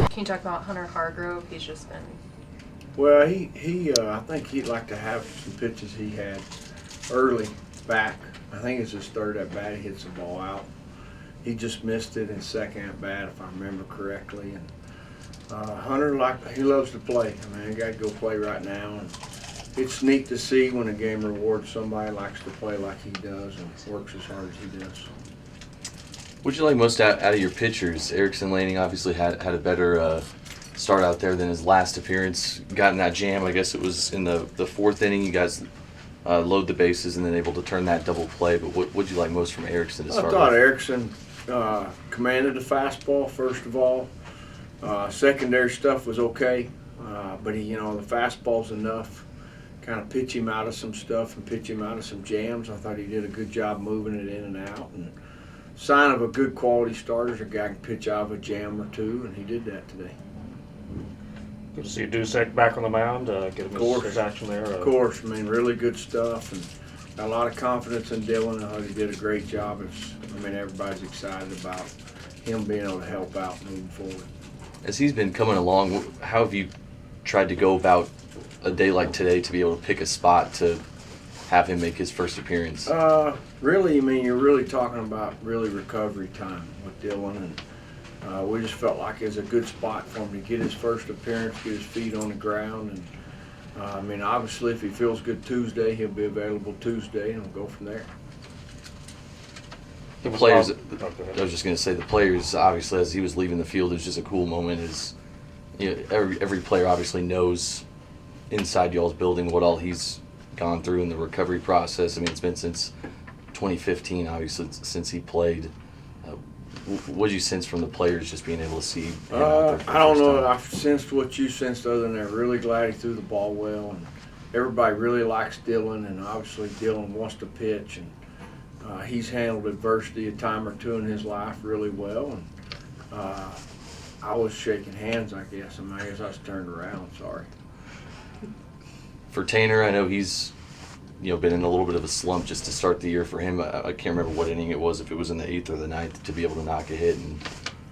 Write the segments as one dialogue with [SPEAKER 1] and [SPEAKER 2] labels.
[SPEAKER 1] Can you talk about Hunter Hargrove? He's just been.
[SPEAKER 2] Well, I think he'd like to have some pitches he had early back. I think it's his third at bat. He hits the ball out. He just missed it in second at bat, if I remember correctly. And Hunter, he loves to play. I mean, he got to go play right now. And it's neat to see when a game rewards somebody who likes to play like he does and works as hard as he does.
[SPEAKER 3] What'd you like most out of your pitchers? Erickson Lanning obviously had a better start out there than his last appearance. Got in that jam, I guess it was in the fourth inning. You guys load the bases and then able to turn that double play. But what'd you like most from Erickson?
[SPEAKER 2] I thought Erickson commanded the fastball, first of all. Secondary stuff was okay, but the fastball's enough. Kind of pitch him out of some stuff and pitch him out of some jams. I thought he did a good job moving it in and out. And sign of a good quality starter is a guy can pitch out of a jam or two, and he did that today.
[SPEAKER 4] Good to see Dusek back on the mound, get him his action there.
[SPEAKER 2] Of course, I mean, really good stuff, and got a lot of confidence in Dylan. I thought he did a great job. Everybody's excited about him being able to help out moving forward.
[SPEAKER 3] As he's been coming along, how have you tried to go about a day like today to be able to pick a spot to have him make his first appearance?
[SPEAKER 2] Really, I mean, you're really talking about recovery time with Dylan, and we just felt like it was a good spot for him to get his first appearance, get his feet on the ground, and obviously if he feels good Tuesday, he'll be available Tuesday, and we'll go from there.
[SPEAKER 3] The players, I was just going to say, the players, obviously, as he was leaving the field, it was just a cool moment. Every player obviously knows inside y'all's building what all he's gone through in the recovery process. I mean, it's been since 2015, obviously, since he played. What did you sense from the players just being able to see him out there?
[SPEAKER 2] I don't know. I sensed what you sensed, other than they're really glad he threw the ball well, and everybody really likes Dylan, and obviously Dylan wants to pitch, and he's handled adversity a time or two in his life really well, and I was shaking hands, I guess. I guess I was turned around, sorry.
[SPEAKER 3] For Tanner, I know he's been in a little bit of a slump just to start the year for him. I can't remember what inning it was, if it was in the 8th or the 9th, to be able to knock a hit, and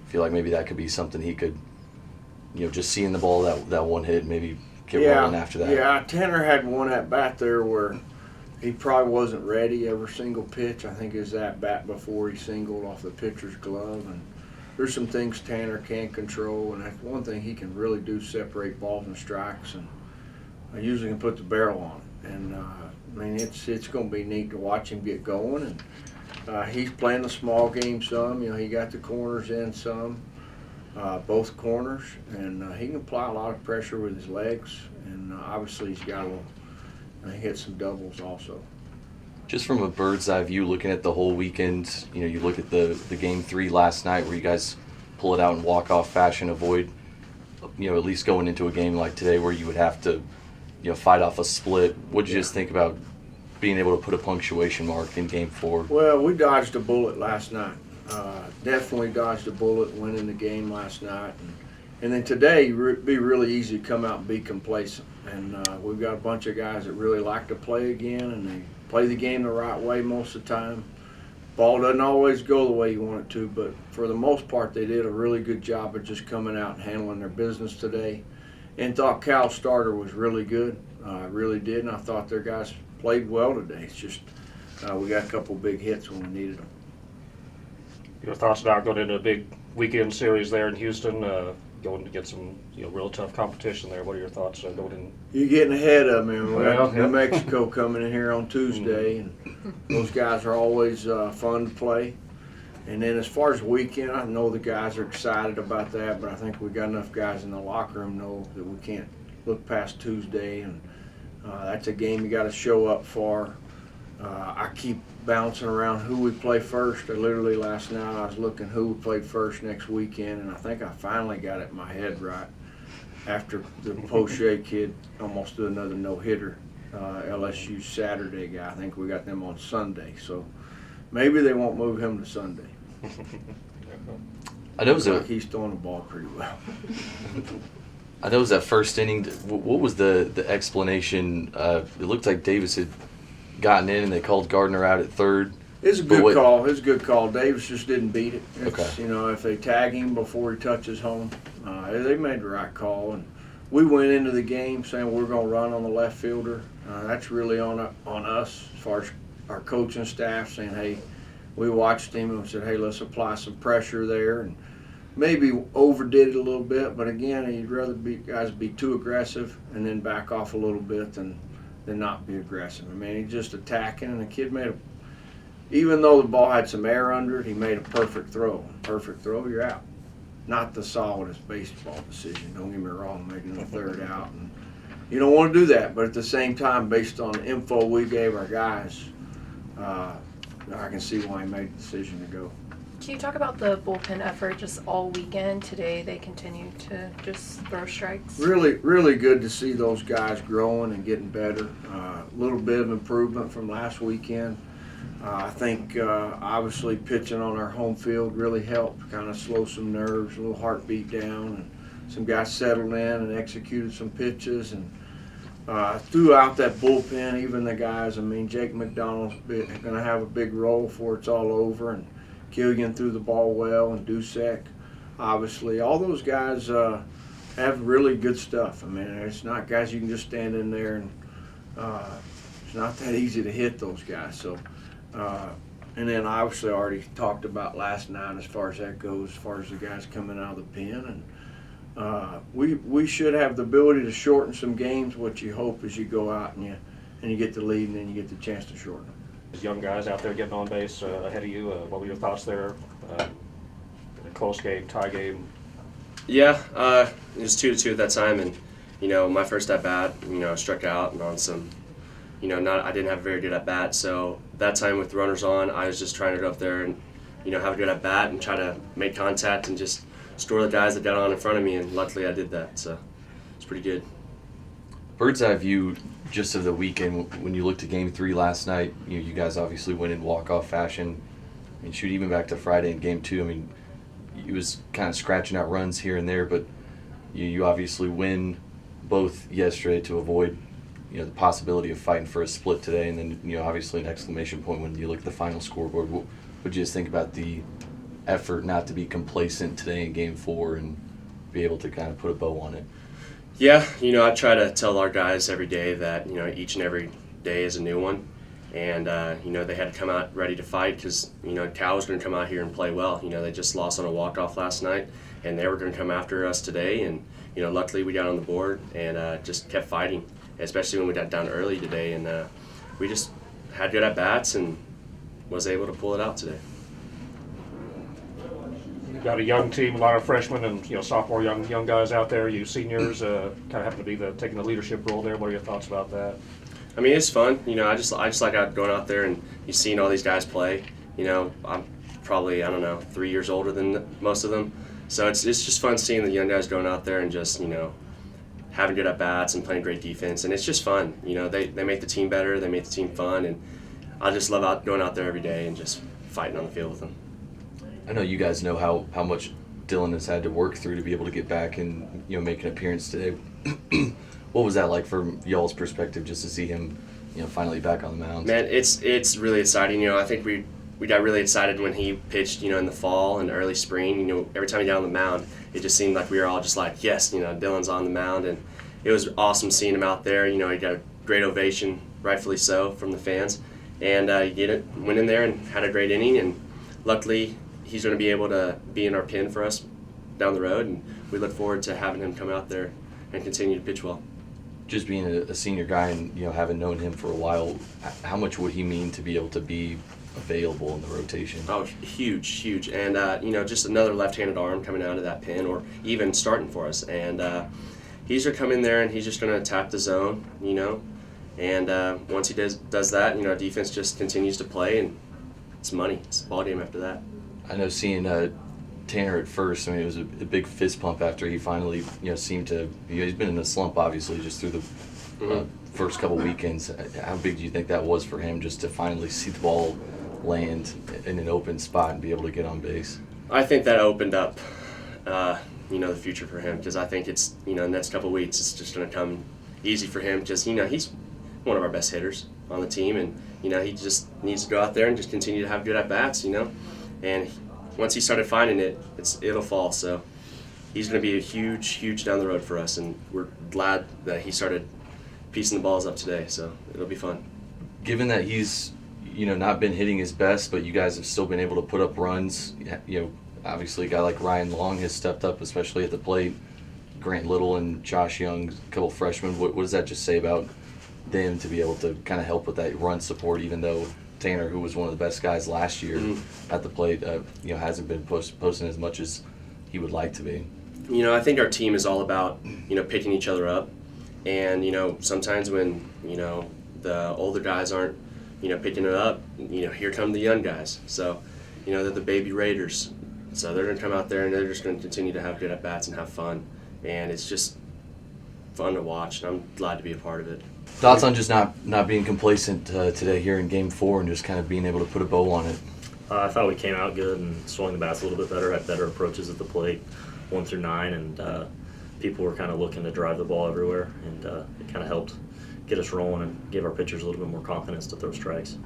[SPEAKER 3] feel like maybe that could be something he could, just seeing the ball, that one hit, maybe get rolling after that.
[SPEAKER 2] Yeah, Tanner had one at bat there where he probably wasn't ready every single pitch. I think it was at bat before he singled off the pitcher's glove, and there's some things Tanner can't control, and that's one thing he can really do, separate balls and strikes, and I usually can put the barrel on it. And it's going to be neat to watch him get going, and he's playing the small game some. He got the corners in some, both corners, and he can apply a lot of pressure with his legs, and obviously he's got he hit some doubles also.
[SPEAKER 3] Just from a bird's eye view, looking at the whole weekend, you look at the game 3 last night where you guys pull it out in walk-off fashion, avoid, at least going into a game like today where you would have to, fight off a split. What'd you just think about being able to put a punctuation mark in game 4?
[SPEAKER 2] Well, we dodged a bullet last night. Definitely dodged a bullet winning the game last night. And then today, it'd be really easy to come out and be complacent. And we've got a bunch of guys that really like to play again, and they play the game the right way most of the time. Ball doesn't always go the way you want it to, but for the most part, they did a really good job of just coming out and handling their business today. And thought Cal's starter was really good. Really did, and I thought their guys played well today. It's just we got a couple big hits when we needed them.
[SPEAKER 4] Your thoughts about going into a big weekend series there in Houston, going to get some real tough competition there? What are your thoughts going in?
[SPEAKER 2] You're getting ahead of me. We got New Mexico coming in here on Tuesday, and those guys are always fun to play. And then as far as weekend, I know the guys are excited about that, but I think we got enough guys in the locker room know that we can't look past Tuesday, and that's a game you got to show up for. I keep bouncing around who we play first. Literally last night I was looking who we played first next weekend, and I think I finally got it in my head right after the Poche kid almost did another no-hitter. LSU Saturday guy, I think we got them on Sunday, so maybe they won't move him to Sunday.
[SPEAKER 3] I know it was
[SPEAKER 2] he's throwing the ball pretty well.
[SPEAKER 3] I know it was that first inning. What was the explanation? It looked like Davis had gotten in and they called Gardner out at third.
[SPEAKER 2] It's a good call. It's a good call. Davis just didn't beat it. It's,
[SPEAKER 3] Okay.
[SPEAKER 2] You know, if they tag him before he touches home, they made the right call. And we went into the game saying we're going to run on the left fielder. That's really on us as far as our coaching staff saying, hey, we watched him and said, hey, let's apply some pressure there. And maybe overdid it a little bit, but again, you'd rather guys be too aggressive and then back off a little bit than not be aggressive. I mean, he's just attacking, and the kid even though the ball had some air under it, he made a perfect throw. Perfect throw, you're out. Not the solidest baseball decision, don't get me wrong, making the third out. And you don't want to do that, but at the same time, based on the info we gave our guys, I can see why he made the decision to go.
[SPEAKER 1] Can you talk about the bullpen effort just all weekend? Today they continue to just throw strikes.
[SPEAKER 2] Really, really good to see those guys growing and getting better. A little bit of improvement from last weekend. I think obviously pitching on our home field really helped, kind of slow some nerves, a little heartbeat down, and some guys settled in and executed some pitches. And throughout that bullpen, even the guys, I mean, Jake McDonald's going to have a big role before it's all over, and Killian threw the ball well, and Dusek, obviously. All those guys have really good stuff. I mean, it's not guys you can just stand in there and it's not that easy to hit those guys. So, and then obviously I already talked about last night as far as that goes, as far as the guys coming out of the pen. And we should have the ability to shorten some games. What you hope is you go out and you get the lead, and then you get the chance to shorten them.
[SPEAKER 4] Young guys out there getting on base ahead of you. What were your thoughts there? A close game, tie game.
[SPEAKER 5] Yeah, it was 2-2 at that time, and my first at bat, struck out and on some, I didn't have a very good at bat. So that time with runners on, I was just trying to go up there and have a good at bat and try to make contact and just score the guys that got on in front of me, and luckily I did that. So it's pretty good.
[SPEAKER 3] Bird's eye view just of the weekend, when you looked at Game 3 last night, you guys obviously win in walk-off fashion. I mean, shoot, even back to Friday in Game 2, I mean, he was kind of scratching out runs here and there, but you obviously win both yesterday to avoid the possibility of fighting for a split today, and then obviously an exclamation point when you look at the final scoreboard. What would you just think about the effort not to be complacent today in Game 4 and be able to kind of put a bow on it?
[SPEAKER 5] Yeah, I try to tell our guys every day that, each and every day is a new one. And, they had to come out ready to fight because, Cal was going to come out here and play well. They just lost on a walk-off last night, and they were going to come after us today. And, luckily we got on the board and just kept fighting, especially when we got down early today. And we just had good at-bats and was able to pull it out today.
[SPEAKER 4] Got a young team, a lot of freshmen and sophomore young guys out there. You seniors kind of happen to be taking the leadership role there. What are your thoughts about that?
[SPEAKER 5] I mean, it's fun. I just like going out there and seeing all these guys play. I'm probably 3 years older than most of them, so it's just fun seeing the young guys going out there and just having good at bats and playing great defense, and it's just fun. They make the team better, they make the team fun, and I just love going out there every day and just fighting on the field with them.
[SPEAKER 3] I know you guys know how much Dylan has had to work through to be able to get back and make an appearance today. What was that like from y'all's perspective, just to see him finally back on the mound?
[SPEAKER 5] Man, it's really exciting. I think we got really excited when he pitched in the fall and early spring. Every time he got on the mound, it just seemed like we were all just like, yes, Dylan's on the mound, and it was awesome seeing him out there. He got a great ovation, rightfully so, from the fans, and he went in there and had a great inning, and luckily he's going to be able to be in our pen for us down the road, and we look forward to having him come out there and continue to pitch well.
[SPEAKER 3] Just being a senior guy and having known him for a while, how much would he mean to be able to be available in the rotation?
[SPEAKER 5] Oh, huge, and just another left-handed arm coming out of that pen, or even starting for us. And he's gonna come in there and he's just gonna attack the zone, and once he does that, defense just continues to play, and it's money. It's a ball game after that.
[SPEAKER 3] I know seeing Tanner at first, I mean, it was a big fist pump after he finally, seemed to, he's been in a slump, obviously, just through the first couple weekends. How big do you think that was for him, just to finally see the ball land in an open spot and be able to get on base?
[SPEAKER 5] I think that opened up, the future for him, because I think it's, the next couple weeks, it's just going to come easy for him, because, he's one of our best hitters on the team, and, he just needs to go out there and just continue to have good at bats, and once he started finding it, it'll fall. So he's going to be a huge down the road for us, and we're glad that he started piecing the balls up today. So it'll be fun.
[SPEAKER 3] Given that he's not been hitting his best, but you guys have still been able to put up runs. Obviously a guy like Ryan Long has stepped up, especially at the plate. Grant Little and Josh Young, a couple freshmen. What does that just say about them to be able to kind of help with that run support, even though Tanner, who was one of the best guys last year at the plate, hasn't been posting as much as he would like to be?
[SPEAKER 5] I think our team is all about, picking each other up. And, sometimes when, the older guys aren't, picking it up, here come the young guys. So, they're the baby Raiders. So they're going to come out there and they're just going to continue to have good at-bats and have fun. And it's just fun to watch, and I'm glad to be a part of it.
[SPEAKER 3] Thoughts on just not being complacent today here in Game 4 and just kind of being able to put a bow on it?
[SPEAKER 6] I thought we came out good and swung the bats a little bit better, had better approaches at the plate, 1 through 9, and people were kind of looking to drive the ball everywhere, and it kind of helped get us rolling and give our pitchers a little bit more confidence to throw strikes.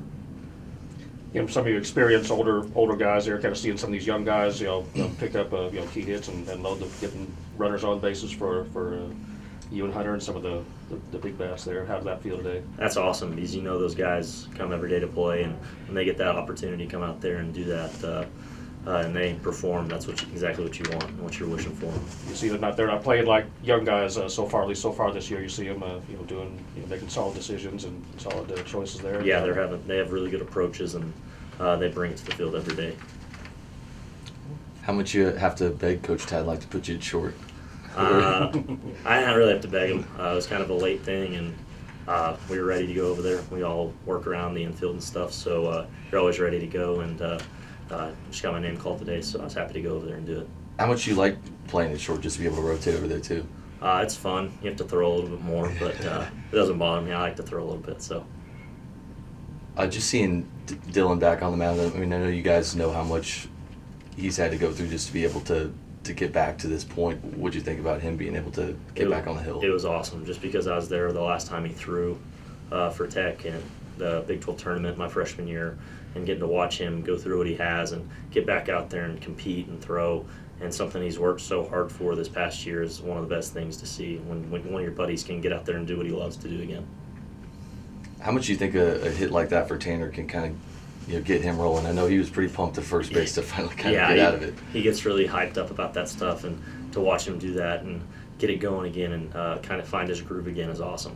[SPEAKER 4] Some of your experienced older guys there, kind of seeing some of these young guys, pick up key hits and load them, getting runners on bases for you and Hunter and some of the big bats there. How did that feel today?
[SPEAKER 6] That's awesome because those guys come every day to play, and when they get that opportunity to come out there and do that, and they perform, that's exactly what you want and what you're wishing for.
[SPEAKER 4] You see them they're not playing like young guys so far, at least so far this year. You see them, doing, making solid decisions and solid choices there.
[SPEAKER 6] Yeah, they have really good approaches, and they bring it to the field every day.
[SPEAKER 3] How much you have to beg Coach Tadlock to put you at short?
[SPEAKER 6] I didn't really have to beg him. It was kind of a late thing, and we were ready to go over there. We all work around the infield and stuff, so you're always ready to go, and just got my name called today, so I was happy to go over there and do it.
[SPEAKER 3] How much you like playing it short just to be able to rotate over there too?
[SPEAKER 6] It's fun. You have to throw a little bit more, but it doesn't bother me. I like to throw a little bit. So.
[SPEAKER 3] Just seeing Dylan back on the mound, I mean, I know you guys know how much he's had to go through just to be able to get back to this point. What'd you think about him being able to get back on the hill?
[SPEAKER 6] It was awesome, just because I was there the last time he threw for Tech in the Big 12 tournament my freshman year, and getting to watch him go through what he has and get back out there and compete and throw, and something he's worked so hard for this past year is one of the best things to see when one of your buddies can get out there and do what he loves to do again.
[SPEAKER 3] How much do you think a hit like that for Tanner can kind of get him rolling? I know he was pretty pumped at first base to finally kind of get out of it.
[SPEAKER 6] He gets really hyped up about that stuff, and to watch him do that and get it going again and kind of find his groove again is awesome.